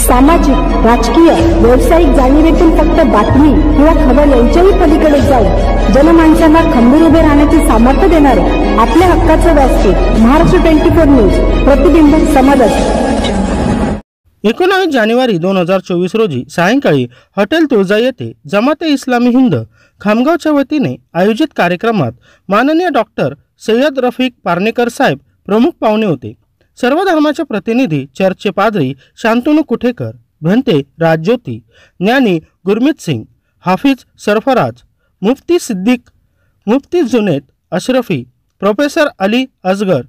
सामाजिक, राजकीय, व्यावसायिक जाणीवेतून फक्त बातमी किंवा खबर यांच्याही पलीकडे जाऊन जनमानसांना खंबीर उभे राहण्याचे सामर्थ्य देणारे आपल्या हक्काचे व्यासपीठ महाराष्ट्र 24 न्यूज, प्रतिबिंब समाजाचे. 19 जानेवारी 2024 रोजी सायंकाळी हॉटेल तुळजा येथे जमाते इस्लामी हिंद खामगावच्या वतीने आयोजित कार्यक्रमात माननीय डॉक्टर सय्यद रफिक पार्नेकर साहेब प्रमुख पाहुणे होते. सर्व धर्माचे प्रतिनिधी, चर्चचे पादरी शांतनु कुठेकर, भंते राजज्योती, ज्ञानी गुरमीत सिंग, हाफिज सरफराज, मुफ्ती सिद्दीक, मुफ्ती जुनेद अशरफी, प्रोफेसर अली असगर,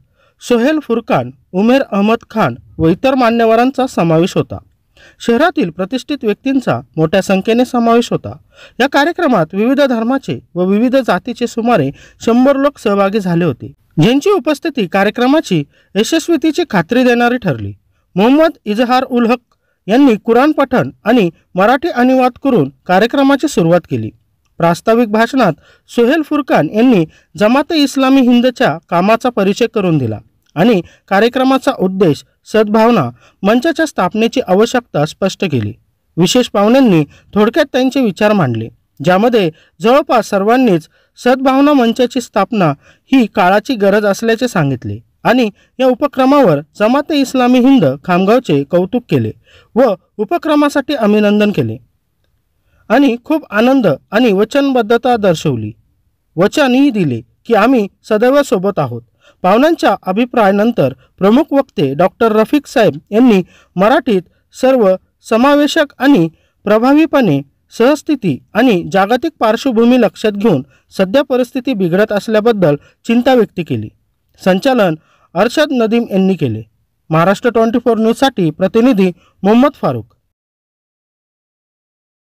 सोहेल फुरकान, उमेर अहमद खान व इतर मान्यवरांचा समावेश होता. शहरातील प्रतिष्ठित व्यक्तींचा मोठ्या संख्येने समावेश होता. या कार्यक्रमात विविध धर्माचे व विविध जातीचे सुमारे 100 लोक सहभागी झाले होते, ज्यांची उपस्थिती कार्यक्रमाची यशस्वीतेची खात्री देणारी ठरली. मोहम्मद इजहार उल हक यांनी कुराण पठण आणि मराठी अनुवाद करून कार्यक्रमाची सुरुवात केली. प्रास्ताविक भाषणात सोहेल फुरकान यांनी जमाते इस्लामी हिंदच्या कामाचा परिचय करून दिला आणि कार्यक्रमाचा उद्देश, सद्भावना मंचाच्या स्थापनेची आवश्यकता स्पष्ट केली. विशेष पाहुण्यांनी थोडक्यात त्यांचे विचार मांडले, ज्यामध्ये जवळपास सर्वांनीच सद्भावना मंचाची स्थापना ही काळाची गरज असल्याचे सांगितले आणि या उपक्रमावर जमाते इस्लामी हिंद खामगावचे कौतुक केले व उपक्रमासाठी अभिनंदन केले आणि खूप आनंद आणि वचनबद्धता दर्शवली. वचनही दिले की आम्ही सदैव सोबत आहोत. पाहुण्यांच्या अभिप्रायानंतर प्रमुख वक्ते डॉक्टर रफिक साहेब यांनी मराठीत सर्व समावेशक आणि प्रभावीपणे सहस्थिती आणि जागतिक पार्श्वभूमी लक्षात घेऊन सध्या परिस्थिती बिघडत असल्याबद्दल चिंता व्यक्त केली. संचालन अरशद नदीम यांनी केले. महाराष्ट्र 24 न्यूजसाठी प्रतिनिधी मोहम्मद फारूक.